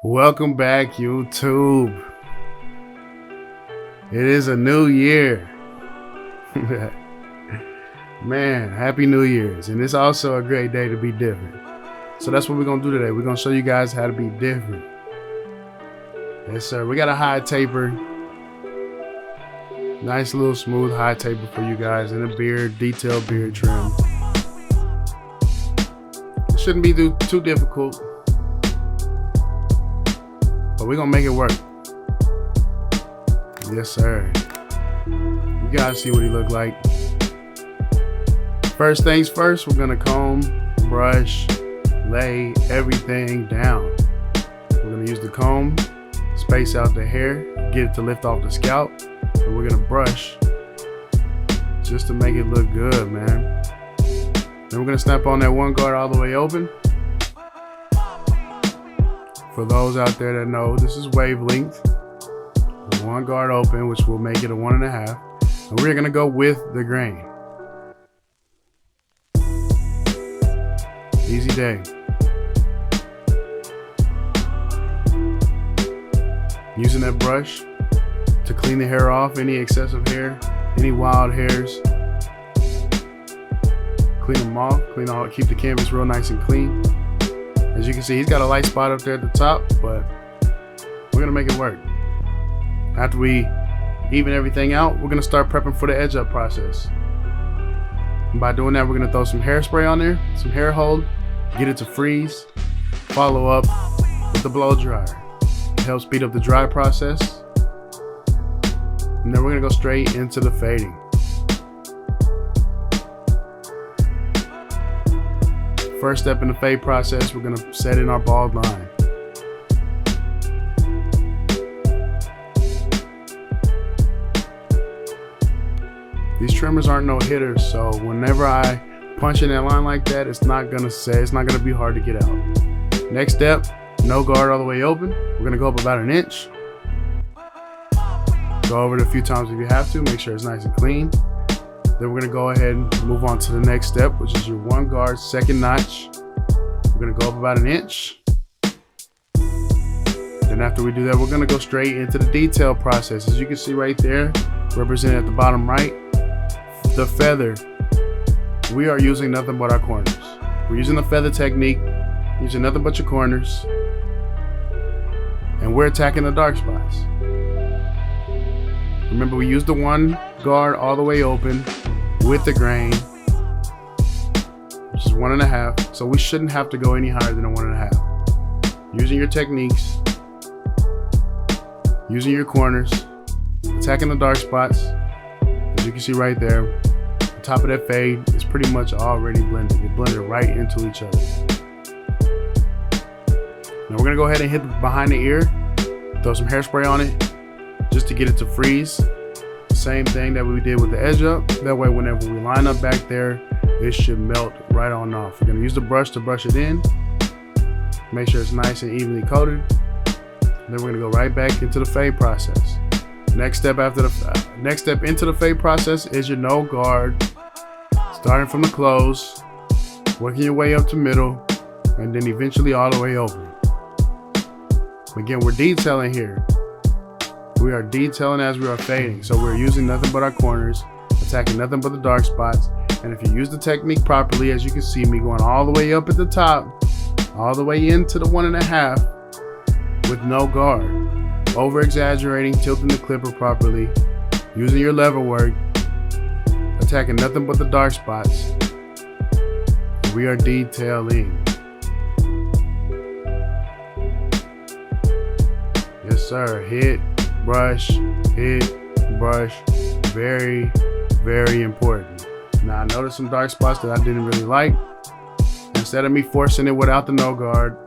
Welcome back, YouTube. It is a new year. Man, happy New Year's. And it's also a great day to be different. So that's what we're going to do today. We're going to show you guys how to be different. Yes, sir. We got a high taper. Nice little smooth high taper for you guys. And a beard, detailed beard trim. It shouldn't be too difficult. But we're going to make it work. Yes, sir. You guys see what he look like. First things first, we're going to comb, brush, lay everything down. We're going to use the comb, space out the hair, get it to lift off the scalp. And we're going to brush just to make it look good, man. Then we're going to snap on that one guard all the way open. For those out there that know, this is wavelength. One guard open, which will make it a 1.5. And we're gonna go with the grain. Easy day. Using that brush to clean the hair off, any excessive hair, any wild hairs. Clean them off, keep the canvas real nice and clean. As you can see, he's got a light spot up there at the top, but we're gonna make it work. After we even everything out, we're gonna start prepping for the edge up process. And by doing that, we're gonna throw some hairspray on there, some hair hold, get it to freeze, follow up with the blow dryer. It helps speed up the dry process. And then we're gonna go straight into the fading. First step in the fade process, we're gonna set in our bald line. These trimmers aren't no hitters, so whenever I punch in that line like that, it's not gonna be hard to get out. Next step, no guard all the way open. We're gonna go up about 1 inch. Go over it a few times if you have to, make sure it's nice and clean. Then we're gonna go ahead and move on to the next step, which is your one guard, second notch. We're gonna go up about 1 inch. Then after we do that, we're gonna go straight into the detail process. As you can see right there, represented at the bottom right, the feather. We are using nothing but our corners. We're using the feather technique, using nothing but your corners, and we're attacking the dark spots. Remember, we used the one guard all the way open with the grain, which is 1.5. So we shouldn't have to go any higher than a 1.5. Using your techniques, using your corners, attacking the dark spots. As you can see right there, the top of that fade is pretty much already blended. It blended right into each other. Now we're gonna go ahead and hit behind the ear, throw some hairspray on it, just to get it to freeze. Same thing that we did with the edge up. That way, whenever we line up back there, it should melt right on off. We're gonna use the brush to brush it in. Make sure it's nice and evenly coated. Then we're gonna go right back into the fade process. Next step into the fade process is your no guard. Starting from the close, working your way up to middle, and then eventually all the way over. Again, we're detailing here. We are detailing as we are fading. So we're using nothing but our corners, attacking nothing but the dark spots. And if you use the technique properly, as you can see me going all the way up at the top, all the way into the 1.5 with no guard. Over exaggerating, tilting the clipper properly, using your lever work, attacking nothing but the dark spots. We are detailing. Yes, sir. Hit, brush, very, very important. Now I noticed some dark spots that I didn't really like. Instead of me forcing it without the no guard,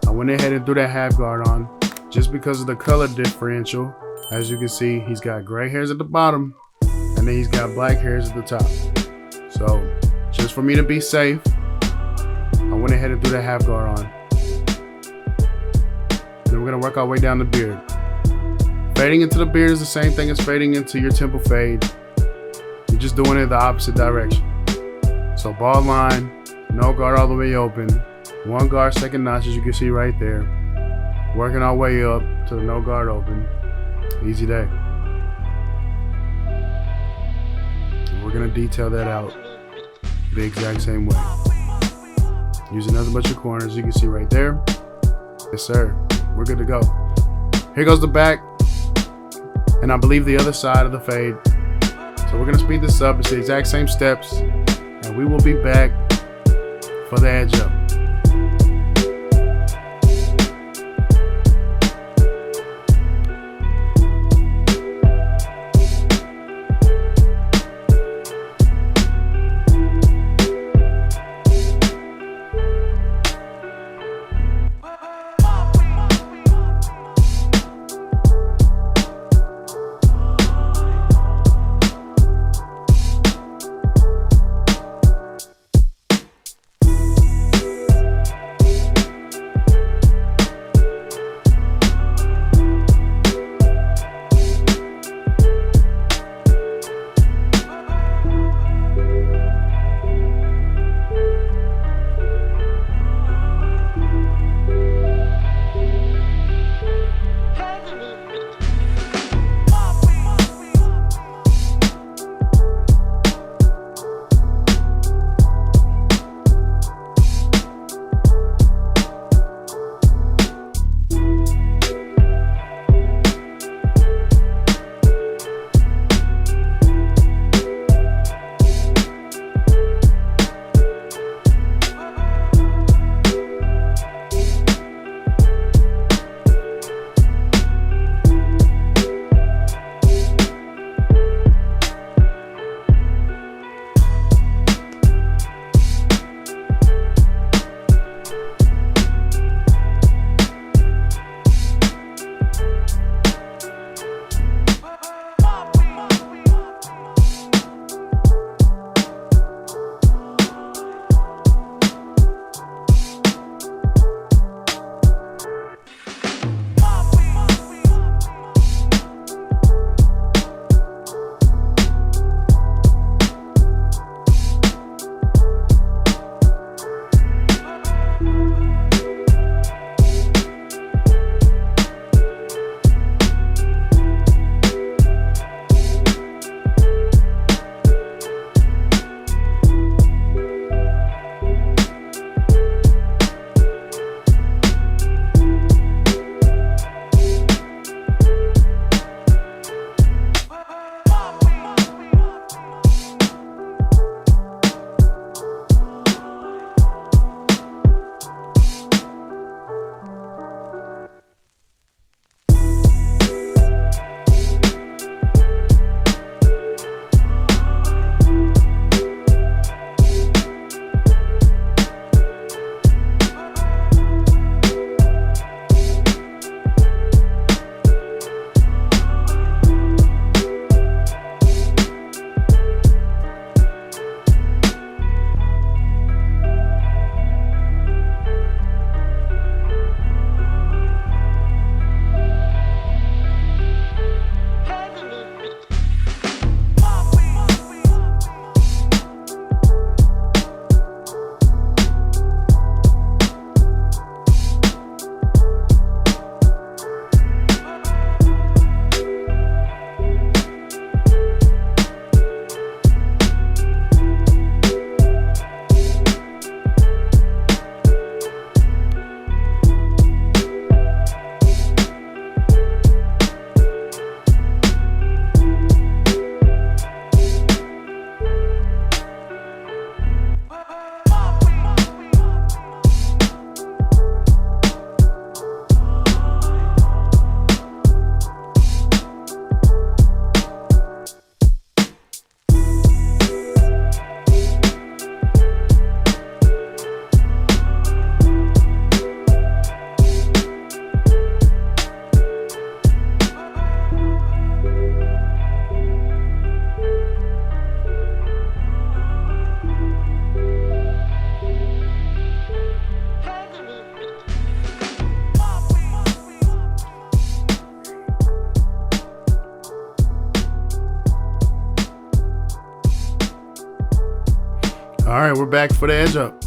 I went ahead and threw that half guard on just because of the color differential. As you can see, he's got gray hairs at the bottom and then he's got black hairs at the top. So just for me to be safe, I went ahead and threw that half guard on. Then we're gonna work our way down the beard. Fading into the beard is the same thing as fading into your temple fade. You're just doing it the opposite direction. So So ball line, no guard all the way open. One guard, second notch, as you can see right there. Working our way up to the no guard open. Easy day. And we're gonna detail that out the exact same way. Using nothing but your corners, you can see right there. Yes, sir. We're good to go. Here goes the back, and I believe the other side of the fade. So we're gonna speed this up. It's the exact same steps, and we will be back for the edge up. right, we're back for the edge up.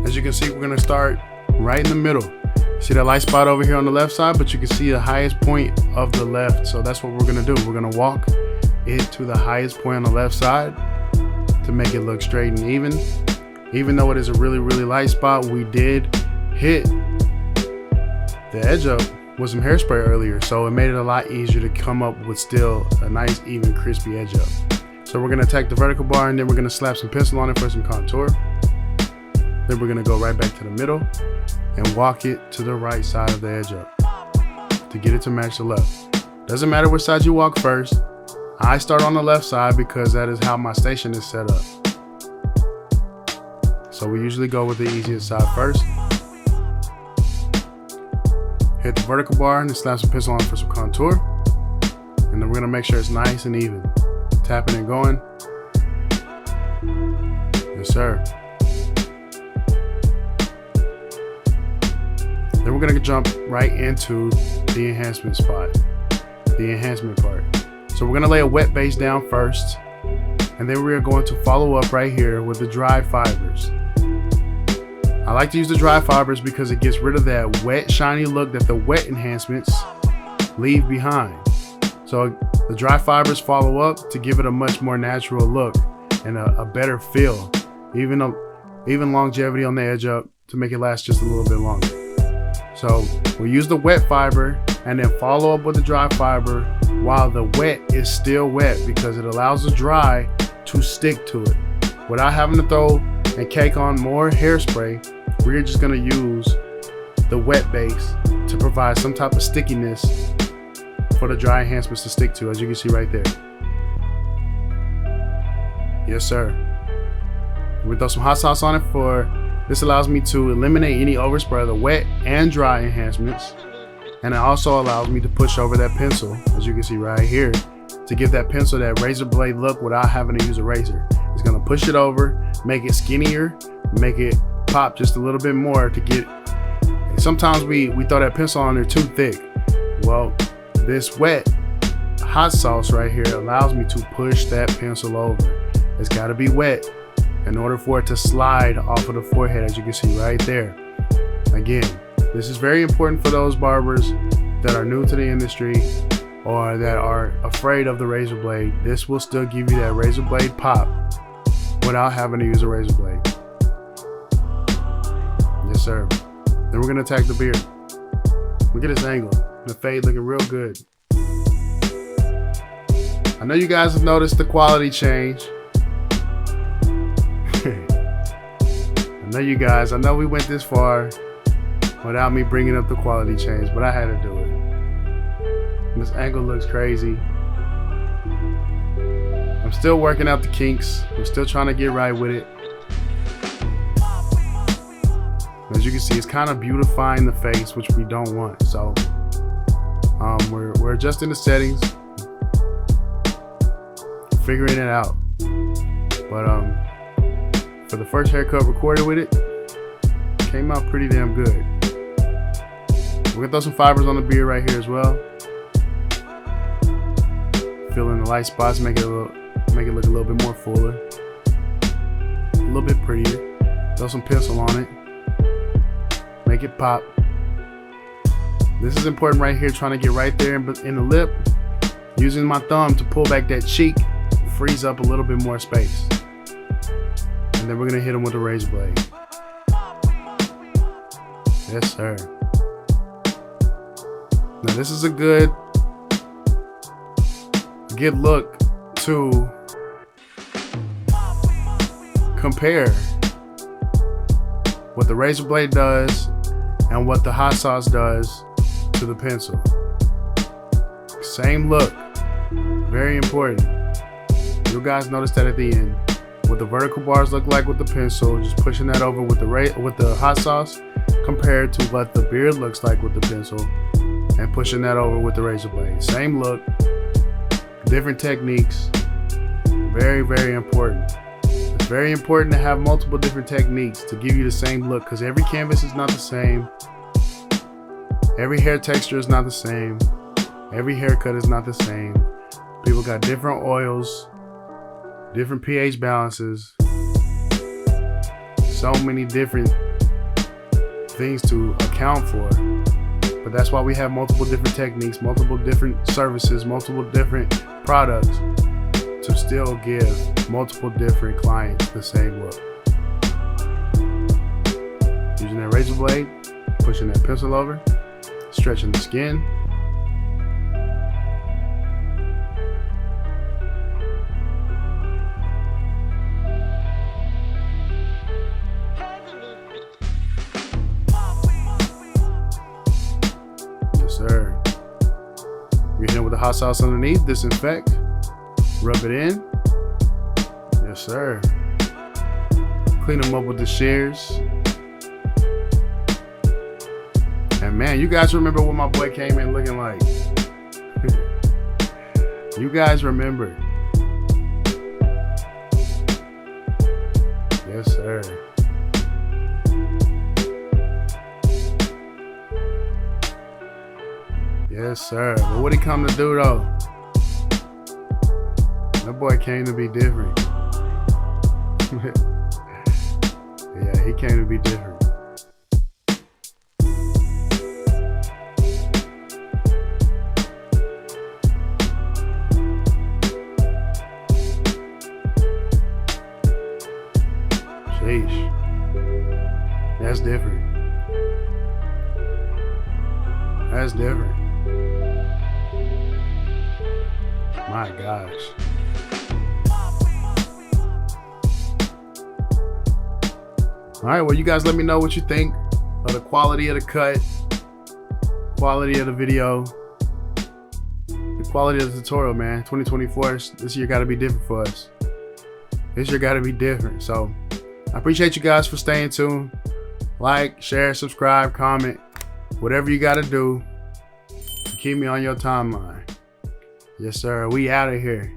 As you can see, we're gonna start right in the middle. See that light spot over here on the left side, but you can see the highest point of the left. So that's what we're gonna do. We're gonna walk it to the highest point on the left side to make it look straight and even. Even though it is a really, really light spot, we did hit the edge up with some hairspray earlier. So it made it a lot easier to come up with still a nice, even, crispy edge up. So we're gonna attack the vertical bar and then we're gonna slap some pencil on it for some contour. Then we're gonna go right back to the middle and walk it to the right side of the edge up to get it to match the left. Doesn't matter which side you walk first. I start on the left side because that is how my station is set up. So we usually go with the easiest side first. Hit the vertical bar and then slap some pencil on for some contour. And then we're gonna make sure it's nice and even. Tapping and going. Yes, sir. Then we're gonna jump right into the enhancement spot, the enhancement part. So we're gonna lay a wet base down first, and then we're going to follow up right here with the dry fibers. I like to use the dry fibers because it gets rid of that wet, shiny look that the wet enhancements leave behind. So the dry fibers follow up to give it a much more natural look and a better feel, even longevity on the edge up to make it last just a little bit longer. So we use the wet fiber and then follow up with the dry fiber while the wet is still wet because it allows the dry to stick to it. Without having to throw and cake on more hairspray, we're just gonna use the wet base to provide some type of stickiness for the dry enhancements to stick to, as you can see right there. Yes, sir. We throw some hot sauce on it for this allows me to eliminate any overspray of the wet and dry enhancements. And it also allows me to push over that pencil, as you can see right here, to give that pencil that razor blade look without having to use a razor. It's gonna push it over, make it skinnier, make it pop just a little bit more to get, sometimes we throw that pencil on there too thick. Well, this wet hot sauce right here allows me to push that pencil over. It's gotta be wet in order for it to slide off of the forehead, as you can see right there. Again, this is very important for those barbers that are new to the industry or that are afraid of the razor blade. This will still give you that razor blade pop without having to use a razor blade. Yes, sir. Then we're gonna attack the beard. Look at this angle. The fade looking real good. I know you guys have noticed the quality change. I know we went this far without me bringing up the quality change, but I had to do it. This angle looks crazy. I'm still working out the kinks. I'm still trying to get right with it. As you can see, it's kind of beautifying the face, which we don't want. So we're adjusting the settings, figuring it out. But for the first haircut recorded with it, came out pretty damn good. We're gonna throw some fibers on the beard right here as well. Fill in the light spots, make it look a little bit more fuller, a little bit prettier. Throw some pencil on it, make it pop. This is important right here, trying to get right there in the lip, using my thumb to pull back that cheek, frees up a little bit more space. And then we're gonna hit them with a razor blade. Yes, sir. Now this is a good look to compare what the razor blade does and what the hot sauce does to the pencil. Same look, very important. You guys notice that at the end. What the vertical bars look like with the pencil, just pushing that over with the hot sauce, compared to what the beard looks like with the pencil, and pushing that over with the razor blade. Same look, different techniques. Very, very important. It's very important to have multiple different techniques to give you the same look, because every canvas is not the same. Every hair texture is not the same. Every haircut is not the same. People got different oils, different pH balances. so many different things to account for. But that's why we have multiple different techniques, multiple different services, multiple different products to still give multiple different clients the same look. Using that razor blade, pushing that pencil over, stretching the skin. Yes, sir. You're hitting with the hot sauce underneath, disinfect, rub it in. Yes, sir. Clean them up with the shears. And man, you guys remember what my boy came in looking like. You guys remember. Yes, sir. Yes, sir. But what he come to do though? That boy came to be different. Yeah, he came to be different. Sheesh. That's different. That's different. My gosh. All right, well, you guys let me know what you think of the quality of the cut, quality of the video, the quality of the tutorial, man. 2024, this year got to be different for us. This year got to be different. So I appreciate you guys for staying tuned. Like, share, subscribe, comment, whatever you got to do to keep me on your timeline. Yes, sir. We out of here.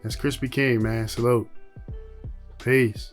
That's Crispy King, man. Salute. Peace.